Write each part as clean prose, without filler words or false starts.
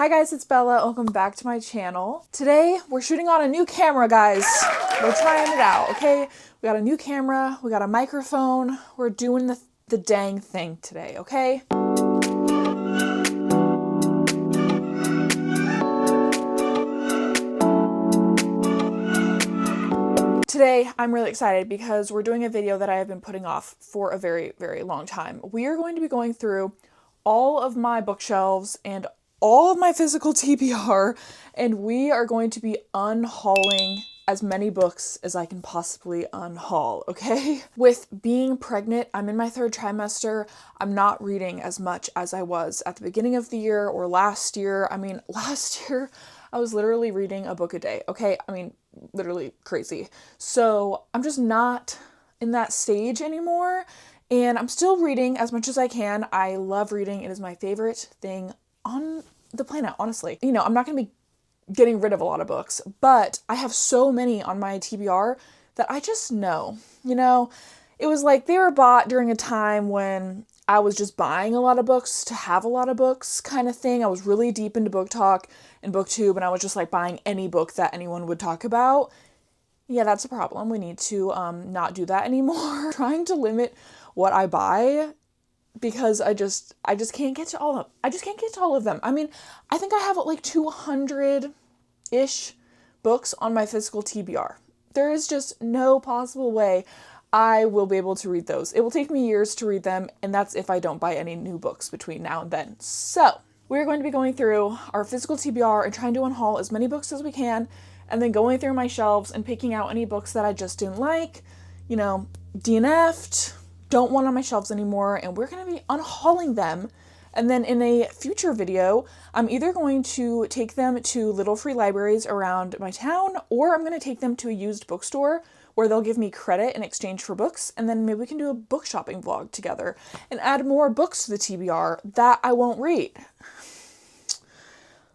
Hi guys, it's Bella. Welcome back to my channel. Today, we're shooting on a new camera, guys. We're trying it out, okay? We got a new camera, we got a microphone. We're doing the dang thing today, okay? Today, I'm really excited because we're doing a video that I have been putting off for a very, very long time. We are going to be going through all of my bookshelves and all of my physical TBR, and we are going to be unhauling as many books as I can possibly unhaul, okay? With being pregnant, I'm in my third trimester. I'm not reading as much as I was at the beginning of the year or last year. I mean, last year, I was literally reading a book a day, okay? I mean, literally crazy. So I'm just not in that stage anymore, and I'm still reading as much as I can. I love reading. It is my favorite thing on the planet, honestly. You know, I'm not going to be getting rid of a lot of books, but I have so many on my TBR that I just know, you know, it was like they were bought during a time when I was just buying a lot of books to have a lot of books kind of thing. I was really deep into Book Talk and BookTube, and I was just like buying any book that anyone would talk about. Yeah, that's a problem. We need to not do that anymore. Trying to limit what I buy because I just can't get to all of them. I just can't get to all of them. I mean, I think I have like 200-ish books on my physical TBR. There is just no possible way I will be able to read those. It will take me years to read them, and that's if I don't buy any new books between now and then. So, we're going to be going through our physical TBR and trying to unhaul as many books as we can, and then going through my shelves and picking out any books that I just didn't like, you know, DNF'd, don't want on my shelves anymore, and we're going to be unhauling them. And then in a future video, I'm either going to take them to little free libraries around my town, or I'm going to take them to a used bookstore where they'll give me credit in exchange for books, and then maybe we can do a book shopping vlog together and add more books to the TBR that I won't read.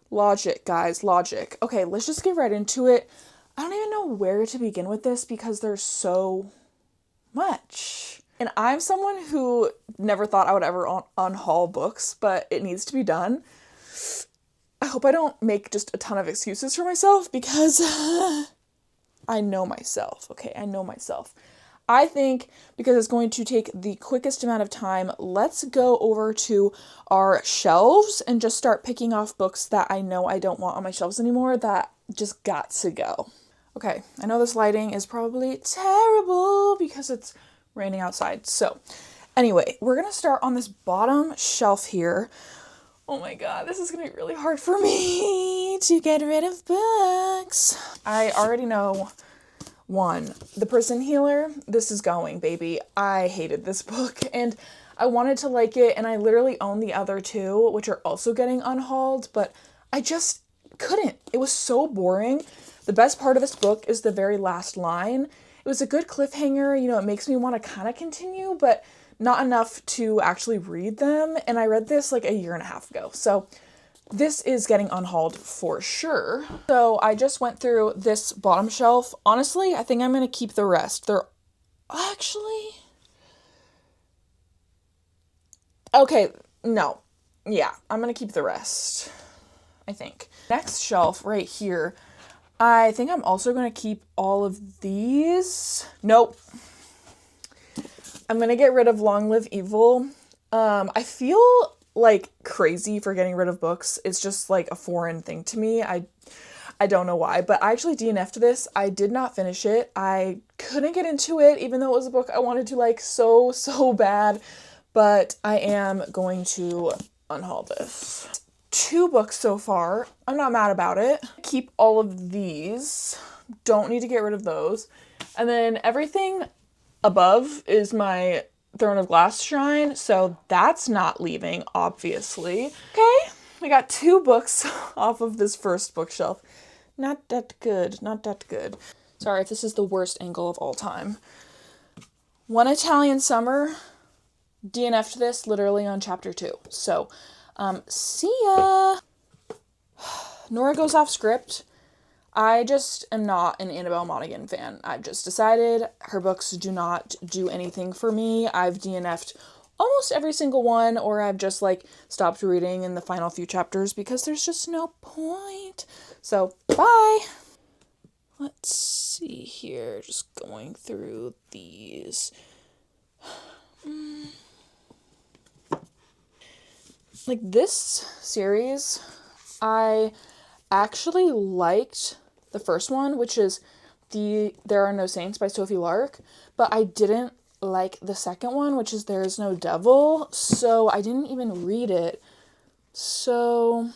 Logic, guys, logic. Okay, let's just get right into it. I don't even know where to begin with this because there's so much. And I'm someone who never thought I would ever unhaul books, but it needs to be done. I hope I don't make just a ton of excuses for myself because I know myself, okay? I know myself. I think because it's going to take the quickest amount of time, let's go over to our shelves and just start picking off books that I know I don't want on my shelves anymore that just got to go. Okay, I know this lighting is probably terrible because it's raining outside. So anyway, we're going to start on this bottom shelf here. Oh my god, this is going to be really hard for me to get rid of books. I already know one. The Prison Healer. This is going, baby. I hated this book and I wanted to like it, and I literally own the other two, which are also getting unhauled, but I just couldn't. It was so boring. The best part of this book is the very last line. It was a good cliffhanger, you know, it makes me want to kind of continue, but not enough to actually read them, and I read this like a year and a half ago, so this is getting unhauled for sure. So I just went through this bottom shelf. Honestly, I think I'm going to keep the rest. They're actually... Okay, no. Yeah, I'm going to keep the rest, I think. Next shelf right here, I think I'm also going to keep all of these. Nope. I'm going to get rid of Long Live Evil. I feel like crazy for getting rid of books. It's just like a foreign thing to me. I don't know why, but I actually DNF'd this. I did not finish it. I couldn't get into it, even though it was a book I wanted to like so bad, but I am going to unhaul this. 2 books so far. I'm not mad about it. Keep all of these. Don't need to get rid of those. And then everything above is my Throne of Glass shrine, so that's not leaving, obviously. Okay, we got 2 books off of this first bookshelf. Not that good, not that good. Sorry if this is the worst angle of all time. One Italian Summer, DNF'd this literally on chapter 2, so see ya! Nora Goes Off Script. I just am not an Annabelle Monaghan fan. I've just decided her books do not do anything for me. I've DNF'd almost every single one, or I've just like stopped reading in the final few chapters because there's just no point. So, bye! Let's see here, just going through these. Like this series, I actually liked the first one, which is There Are No Saints by Sophie Lark, but I didn't like the second one, which is There Is No Devil, so I didn't even read it. So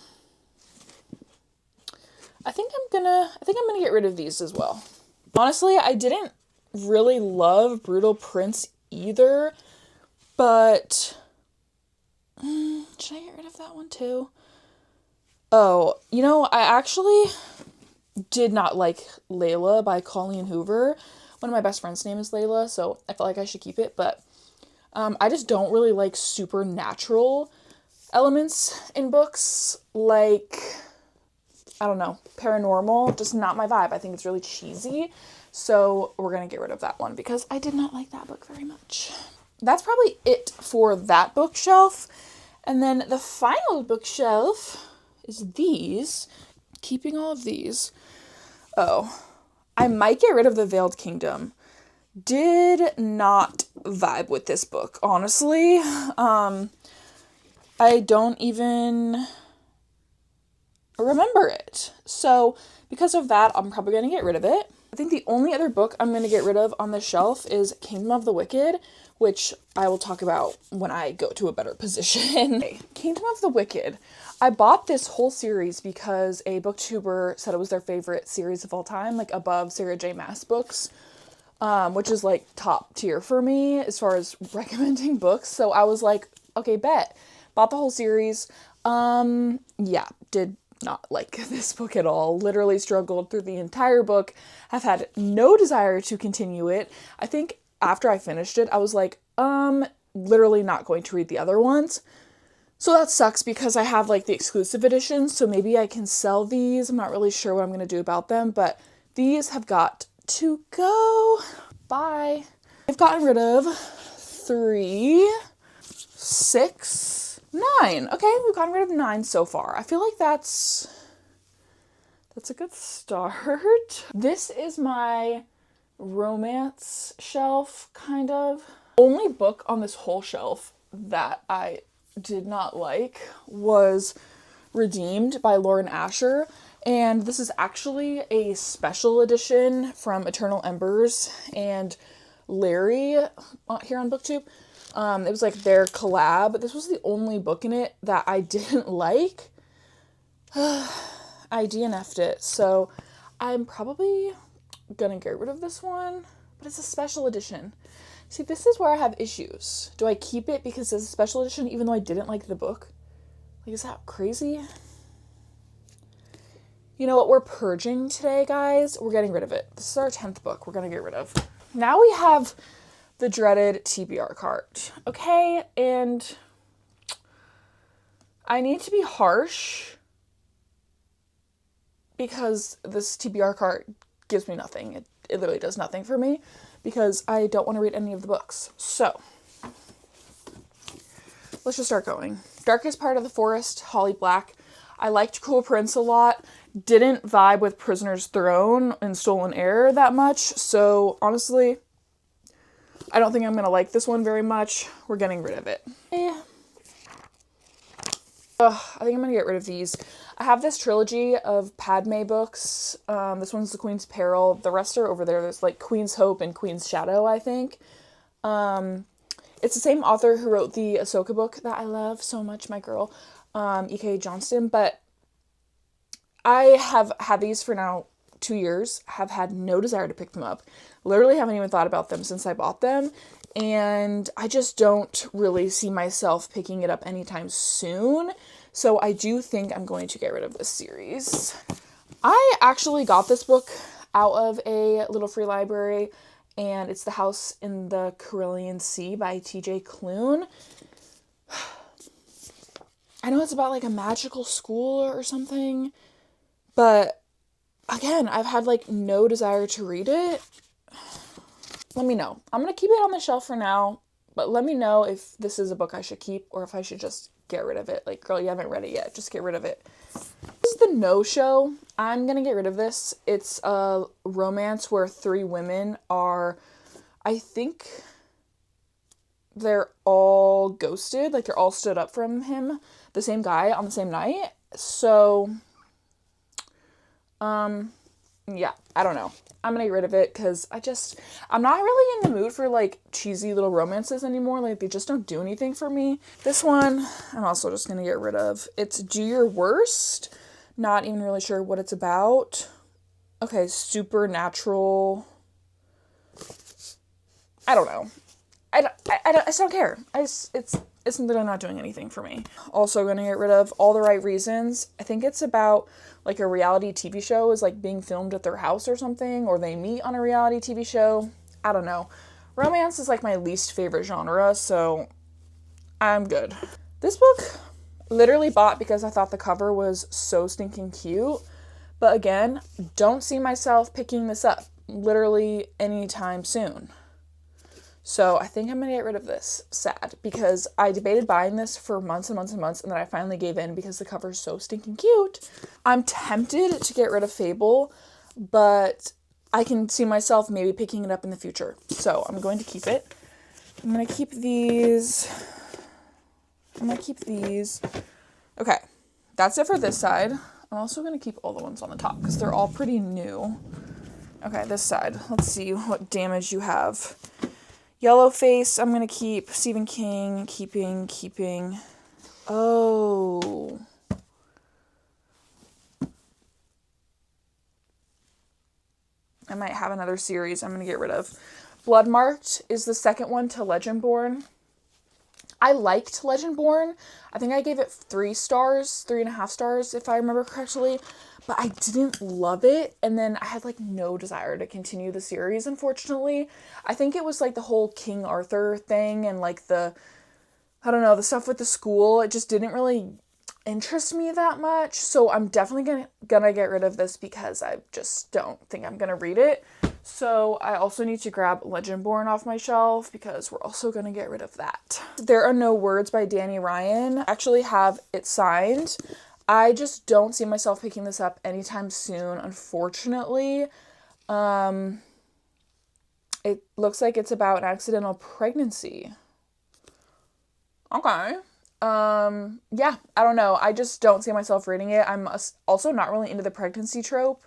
I think I'm gonna get rid of these as well. Honestly, I didn't really love Brutal Prince either, but should I get rid of that one too? Oh, I actually did not like Layla by Colleen Hoover. One of my best friends' name is Layla, so I felt like I should keep it, but I just don't really like supernatural elements in books. Like, I don't know, paranormal, just not my vibe. I think it's really cheesy, so we're gonna get rid of that one because I did not like that book very much. That's probably it for that bookshelf. And then the final bookshelf is these. Keeping all of these. Oh, I might get rid of The Veiled Kingdom. Did not vibe with this book, honestly. I don't even remember it. So because of that, I'm probably going to get rid of it. I think the only other book I'm going to get rid of on the shelf is Kingdom of the Wicked, which I will talk about when I go to a better position. Okay, Kingdom of the Wicked. I bought this whole series because a booktuber said it was their favorite series of all time, like above Sarah J. Maas books, which is like top tier for me as far as recommending books. So I was like, okay, bet. Bought the whole series. Yeah, did not like this book at all. Literally struggled through the entire book. Have had no desire to continue it. I think after I finished it, I was like, literally not going to read the other ones. So that sucks because I have like the exclusive editions, so maybe I can sell these. I'm not really sure what I'm going to do about them, but these have got to go. Bye. I've gotten rid of 3, 6, 9. Okay, we've gotten rid of 9 so far. I feel like that's a good start. This is my romance shelf, kind of. Only book on this whole shelf that I did not like was Redeemed by Lauren Asher, and this is actually a special edition from Eternal Embers and Larry here on BookTube. It was like their collab. This was the only book in it that I didn't like. I DNF'd it, so I'm probably gonna get rid of this one, but it's a special edition. See, this is where I have issues. Do I keep it because it's a special edition even though I didn't like the book? Like, is that crazy? You know what? We're purging today, guys. We're getting rid of it. This is our 10th book we're gonna get rid of. Now we have the dreaded TBR cart. Okay, and I need to be harsh because this TBR cart gives me nothing. It literally does nothing for me because I don't want to read any of the books. So, let's just start going. Darkest Part of the Forest, Holly Black. I liked Cruel Prince a lot. Didn't vibe with Prisoner's Throne and Stolen Heir that much. So, honestly, I don't think I'm going to like this one very much. We're getting rid of it. I think I'm going to get rid of these. I have this trilogy of Padme books. This one's The Queen's Peril. The rest are over there. There's like Queen's Hope and Queen's Shadow, I think. It's the same author who wrote the Ahsoka book that I love so much, my girl, E.K. Johnston. But I have had these for now 2 years, have had no desire to pick them up. Literally haven't even thought about them since I bought them. And I just don't really see myself picking it up anytime soon. So I do think I'm going to get rid of this series. I actually got this book out of a little free library, and it's The House in the Carillion Sea by T.J. Klune. I know it's about like a magical school or something, but again, I've had like no desire to read it. Let me know. I'm going to keep it on the shelf for now But let me know if this is a book I should keep or if I should just get rid of it. Like, girl, you haven't read it yet. Just get rid of it. This is the no-show. I'm going to get rid of this. It's a romance where 3 women are, I think they're all ghosted. Like, they're all stood up from him, the same guy, on the same night. So, yeah, I don't know. I'm gonna get rid of it because I'm not really in the mood for like cheesy little romances anymore. Like, they just don't do anything for me. This one, I'm also just gonna get rid of. It's Do Your Worst. Not even really sure what it's about. Okay, supernatural. I don't know. I just don't care. It's literally not doing anything for me. Also gonna get rid of All the Right Reasons. I think it's about like a reality TV show is like being filmed at their house or something, or they meet on a reality TV show. I don't know. Romance is like my least favorite genre, so I'm good. This book, literally bought because I thought the cover was so stinking cute. But again, don't see myself picking this up literally anytime soon. So I think I'm going to get rid of this. Sad. Because I debated buying this for months and months and months, and then I finally gave in because the cover is so stinking cute. I'm tempted to get rid of Fable, but I can see myself maybe picking it up in the future. So I'm going to keep it. I'm going to keep these. Okay. That's it for this side. I'm also going to keep all the ones on the top because they're all pretty new. Okay, this side. Let's see what damage you have. Yellowface, I'm going to keep. Stephen King, keeping. Oh. I might have another series I'm going to get rid of. Bloodmarked is the second one to Legendborn. I liked Legendborn. I think I gave it 3 stars, 3.5 stars, if I remember correctly. But I didn't love it, and then I had, like, no desire to continue the series, unfortunately. I think it was, like, the whole King Arthur thing and, like, the stuff with the school. It just didn't really interest me that much, so I'm definitely gonna get rid of this because I just don't think I'm gonna read it. So I also need to grab Legendborn off my shelf because we're also gonna get rid of that. There Are No Words by Danny Ryan. I actually have it signed. I just don't see myself picking this up anytime soon, unfortunately. It looks like it's about an accidental pregnancy. Okay. Yeah, I don't know. I just don't see myself reading it. I'm also not really into the pregnancy trope.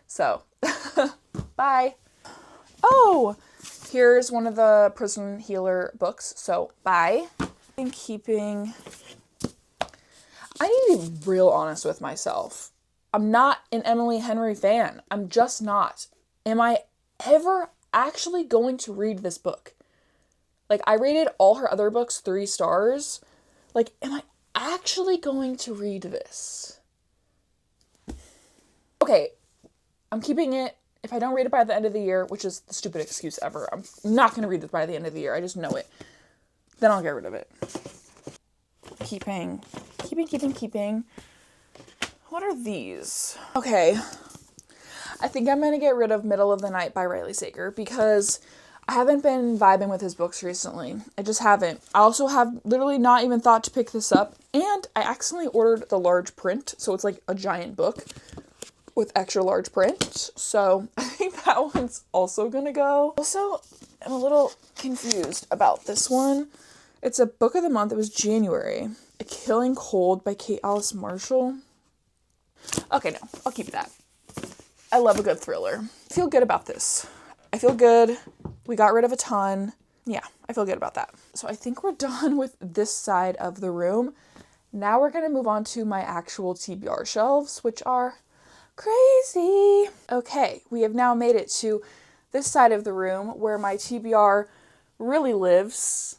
So, bye. Oh, here's one of the Prison Healer books. So, bye. I'm keeping... I need to be real honest with myself. I'm not an Emily Henry fan. I'm just not. Am I ever actually going to read this book? Like, I rated all her other books 3 stars. Like, am I actually going to read this? Okay, I'm keeping it. If I don't read it by the end of the year, which is the stupid excuse ever, I'm not going to read it by the end of the year. I just know it. Then I'll get rid of it. Keeping. What are these? Okay. I think I'm going to get rid of Middle of the Night by Riley Sager because I haven't been vibing with his books recently. I just haven't. I also have literally not even thought to pick this up, and I accidentally ordered the large print, so it's like a giant book with extra large print. So I think that one's also going to go. Also, I'm a little confused about this one. It's a book of the month. It was January. A Killing Cold by Kate Alice Marshall. Okay, no, I'll keep that. I love a good thriller. I feel good about this. I feel good. We got rid of a ton. Yeah, I feel good about that. So I think we're done with this side of the room. Now we're going to move on to my actual TBR shelves, which are crazy. Okay, we have now made it to this side of the room where my TBR really lives.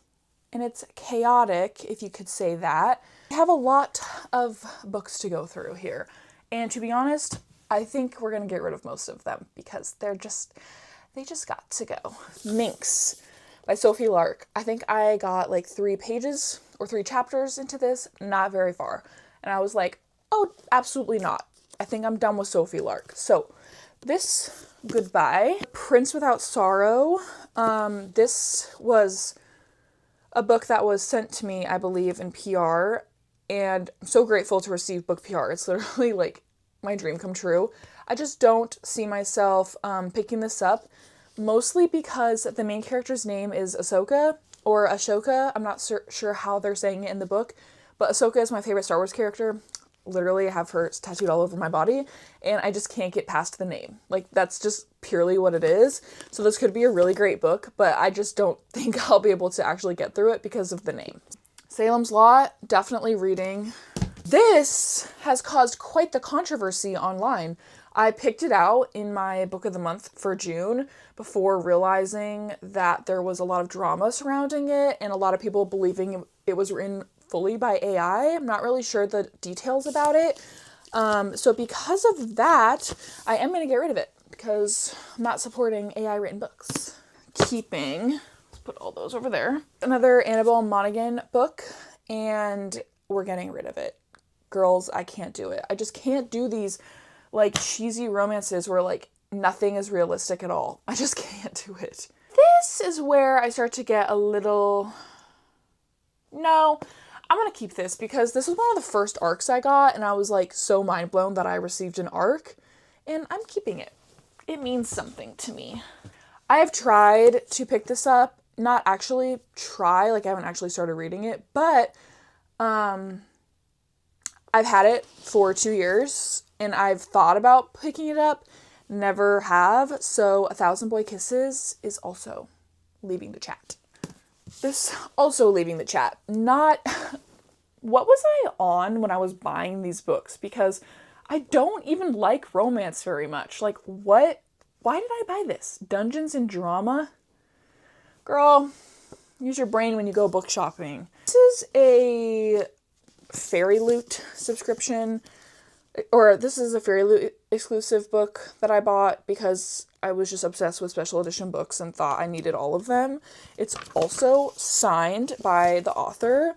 And it's chaotic, if you could say that. I have a lot of books to go through here. And to be honest, I think we're going to get rid of most of them because they just got to go. Minx by Sophie Lark. I think I got like 3 pages or 3 chapters into this, not very far. And I was like, oh, absolutely not. I think I'm done with Sophie Lark. So this, goodbye. Prince Without Sorrow. This was a book that was sent to me, I believe, in PR, and I'm so grateful to receive book PR. It's literally like my dream come true. I just don't see myself picking this up, mostly because the main character's name is Ahsoka, or Ashoka. I'm not sure how they're saying it in the book, but Ahsoka is my favorite Star Wars character. Literally, I have her tattooed all over my body, and I just can't get past the name. Like, that's just purely what it is. So this could be a really great book, but I just don't think I'll be able to actually get through it because of the name. Salem's Lot, definitely reading. This has caused quite the controversy online. I picked it out in my book of the month for June before realizing that there was a lot of drama surrounding it and a lot of people believing it was written fully by AI. I'm not really sure the details about it. So because of that, I am going to get rid of it because I'm not supporting AI written books. Keeping, let's put all those over there. Another Annabelle Monaghan book, and we're getting rid of it. Girls, I can't do it. I just can't do these like cheesy romances where like nothing is realistic at all. I just can't do it. This is where I start to get a little... No, I'm gonna keep this because this was one of the first arcs I got and I was like so mind blown that I received an arc, and I'm keeping it. It means something to me. I have tried to pick this up, not actually try, like I haven't actually started reading it, but I've had it for 2 years and I've thought about picking it up, never have. So 1,000 Boy Kisses is also leaving the chat. This also leaving the chat. Not, what was I on when I was buying these books? Because I don't even like romance very much. Like what, why did I buy this? Dungeons and Drama? Girl, use your brain when you go book shopping. This is a Fairy Loot subscription, or this is a Fairy Loot exclusive book that I bought because I was just obsessed with special edition books and thought I needed all of them. It's also signed by the author,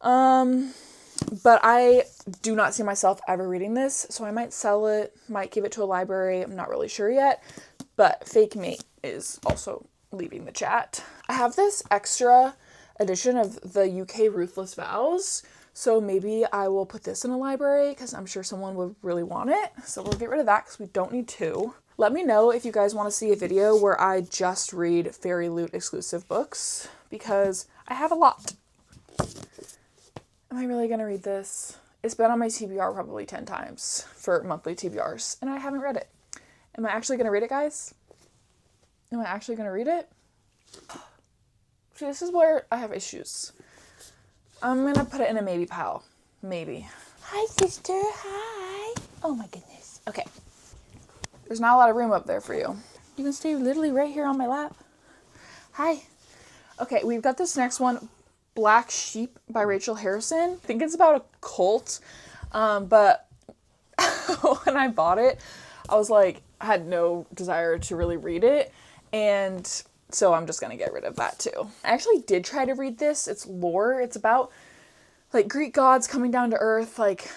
but I do not see myself ever reading this, so I might sell it, might give it to a library, I'm not really sure yet, but Fake Mate is also leaving the chat. I have this extra edition of the UK Ruthless Vows, so maybe I will put this in a library because I'm sure someone would really want it. So we'll get rid of that because we don't need two. Let me know if you guys want to see a video where I just read Fairy Loot exclusive books because I have a lot. Am I really going to read this? It's been on my TBR probably 10 times for monthly TBRs and I haven't read it. Am I actually going to read it, guys? Am I actually going to read it? See, this is where I have issues. I'm gonna put it in a maybe pile. Maybe. Hi, sister. Hi. Oh my goodness. Okay. There's not a lot of room up there for you. You can stay literally right here on my lap. Hi. Okay, we've got this next one, Black Sheep by Rachel Harrison. I think it's about a cult, but when I bought it, I was like, I had no desire to really read it, and so I'm just going to get rid of that too. I actually did try to read this. It's lore. It's about like Greek gods coming down to earth like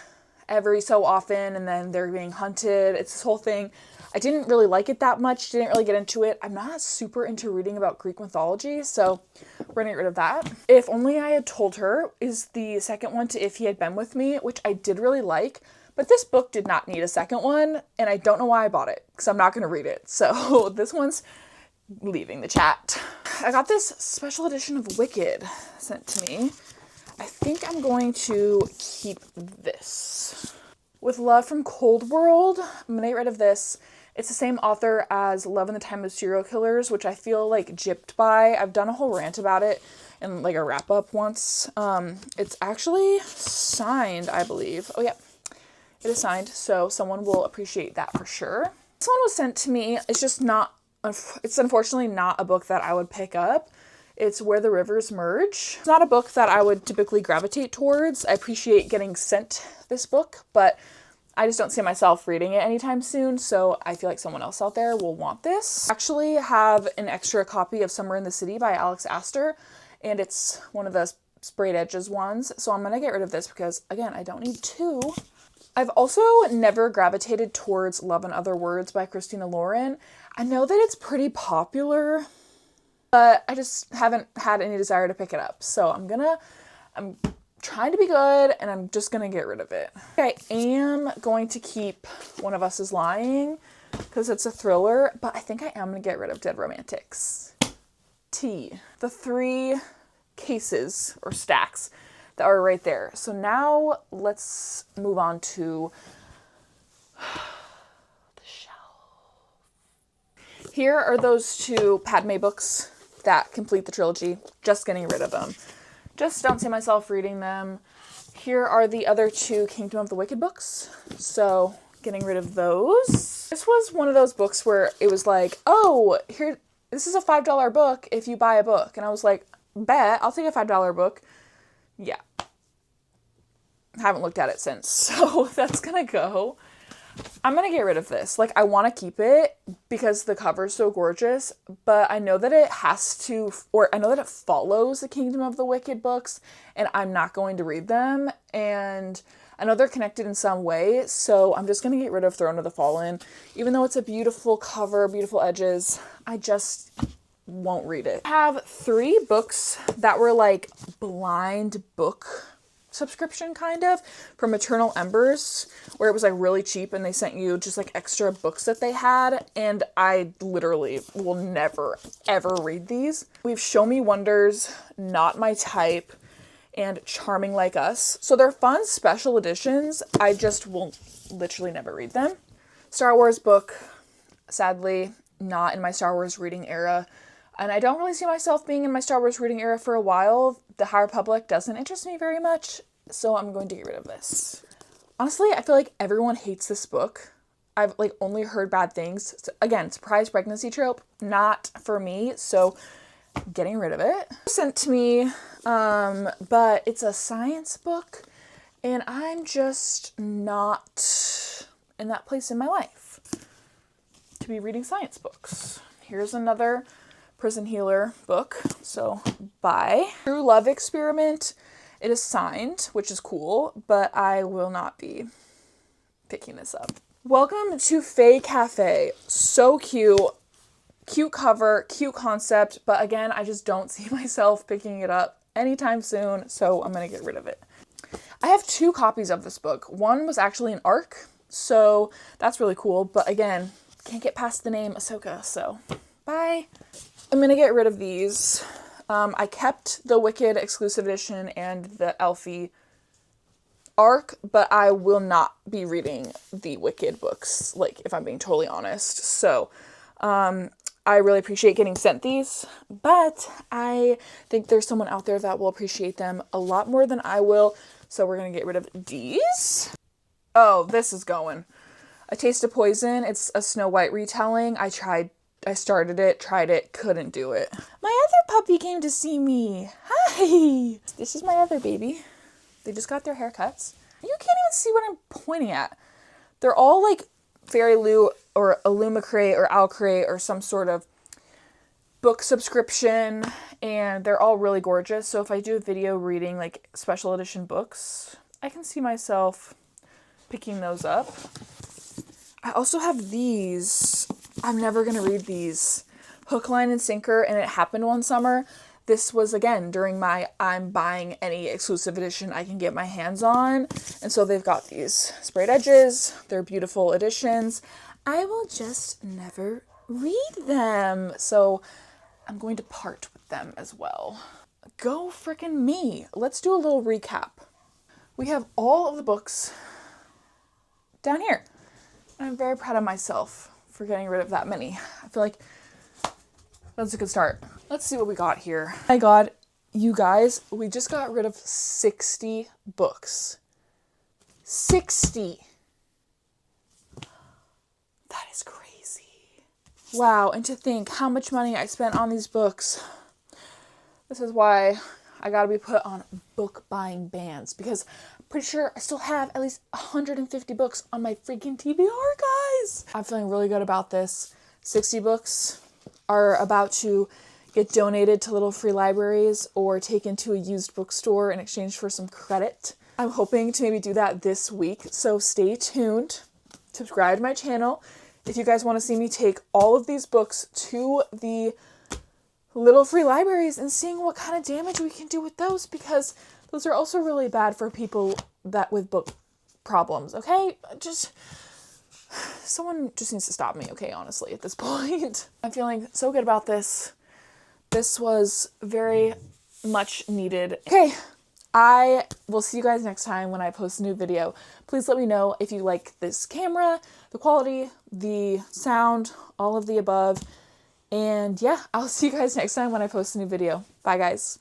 every so often and then they're being hunted. It's this whole thing. I didn't really like it that much. Didn't really get into it. I'm not super into reading about Greek mythology, so we're going to get rid of that. If Only I Had Told Her is the second one to If He Had Been With Me, which I did really like. But this book did not need a second one, and I don't know why I bought it because I'm not going to read it. So this one's leaving the chat. I got this special edition of Wicked sent to me. I think I'm going to keep this. With Love from Cold World, I'm going to get rid of this. It's the same author as Love in the Time of Serial Killers, which I feel like gypped by. I've done a whole rant about it in like a wrap up once. It's actually signed, I believe. Oh yeah, it is signed, so someone will appreciate that for sure. This one was sent to me. It's unfortunately not a book that I would pick up. It's Where the Rivers Merge. It's not a book that I would typically gravitate towards. I appreciate getting sent this book, but I just don't see myself reading it anytime soon, so I feel like someone else out there will want this. I actually have an extra copy of Somewhere in the City by Alex Astor, and it's one of the sprayed edges ones, so I'm going to get rid of this because, again, I don't need two. I've also never gravitated towards Love and Other Words by Christina Lauren. I know that it's pretty popular. but I just haven't had any desire to pick it up. So I'm trying to be good, and I'm just gonna get rid of it. I am going to keep One of Us is Lying because it's a thriller, but I think I am gonna get rid of Dead Romantics. The 3 cases or stacks that are right there. So now let's move on to the shelf. Here are those 2 Padme books that complete the trilogy. Just getting rid of them. Just don't see myself reading them. Here are the other 2 Kingdom of the Wicked books. So getting rid of those. This was one of those books where it was like, oh, here, this is a $5 book if you buy a book. And I was like, bet, I'll take a $5 book. Yeah. Haven't looked at it since. So that's gonna go. I'm gonna get rid of this. Like, I want to keep it because the cover's so gorgeous, but I know that it has to, or I know that it follows the Kingdom of the Wicked books, and I'm not going to read them, and I know they're connected in some way, so I'm just gonna get rid of Throne of the Fallen. Even though it's a beautiful cover, beautiful edges, I just won't read it. I have 3 books that were like blind book subscription kind of from Eternal Embers, where it was like really cheap and they sent you just like extra books that they had, and I literally will never ever read these. We have Show Me Wonders, Not My Type, and Charming Like Us. So they're fun special editions. I just will literally never read them. Star Wars book, sadly not in my Star Wars reading era. And I don't really see myself being in my Star Wars reading era for a while. The High Republic doesn't interest me very much, so I'm going to get rid of this. Honestly, I feel like everyone hates this book. I've like only heard bad things. So, again, surprise pregnancy trope, not for me, so getting rid of it. Sent to me, but it's a science book, and I'm just not in that place in my life to be reading science books. Here's another Prison Healer book, so bye. True Love Experiment. It is signed, which is cool, but I will not be picking this up. Welcome to Fae Cafe. So cute. Cute cover, cute concept, but again, I just don't see myself picking it up anytime soon, so I'm gonna get rid of it. I have 2 copies of this book. One was actually an ARC, so that's really cool, but again, can't get past the name Ahsoka, so bye. I'm gonna get rid of these. I kept the Wicked exclusive edition and the Elfie ARC, but I will not be reading the Wicked books, like, if I'm being totally honest. So, I really appreciate getting sent these, but I think there's someone out there that will appreciate them a lot more than I will, so we're gonna get rid of these. Oh, this is going. A Taste of Poison. It's a Snow White retelling. I started it, tried it, couldn't do it. My other puppy came to see me. Hi! This is my other baby. They just got their haircuts. You can't even see what I'm pointing at. They're all like Fairy Lou or Illumicrate or Alcrate or some sort of book subscription, and they're all really gorgeous. So if I do a video reading like special edition books, I can see myself picking those up. I also have these. I'm never going to read these. Hook, Line, and Sinker, and It Happened One Summer. This was, again, during my I'm buying any exclusive edition I can get my hands on. And so they've got these sprayed edges. They're beautiful editions. I will just never read them. So I'm going to part with them as well. Go frickin' me. Let's do a little recap. We have all of the books down here. I'm very proud of myself for getting rid of that many. I feel like that's a good start. Let's see what we got here. Oh my God, you guys, we just got rid of 60 books. 60. That is crazy. Wow, and to think how much money I spent on these books. This is why I gotta be put on book buying bans, because I'm pretty sure I still have at least 150 books on my freaking TBR, guys. I'm feeling really good about this. 60 books are about to get donated to little free libraries or taken to a used bookstore in exchange for some credit. I'm hoping to maybe do that this week, so stay tuned. Subscribe to my channel if you guys want to see me take all of these books to the little free libraries and seeing what kind of damage we can do with those, because those are also really bad for people that with book problems, okay? Just someone just needs to stop me, okay, honestly, at this point. I'm feeling so good about this. This was very much needed. Okay, I will see you guys next time when I post a new video. Please let me know if you like this camera, the quality, the sound, all of the above. And yeah, I'll see you guys next time when I post a new video. Bye, guys.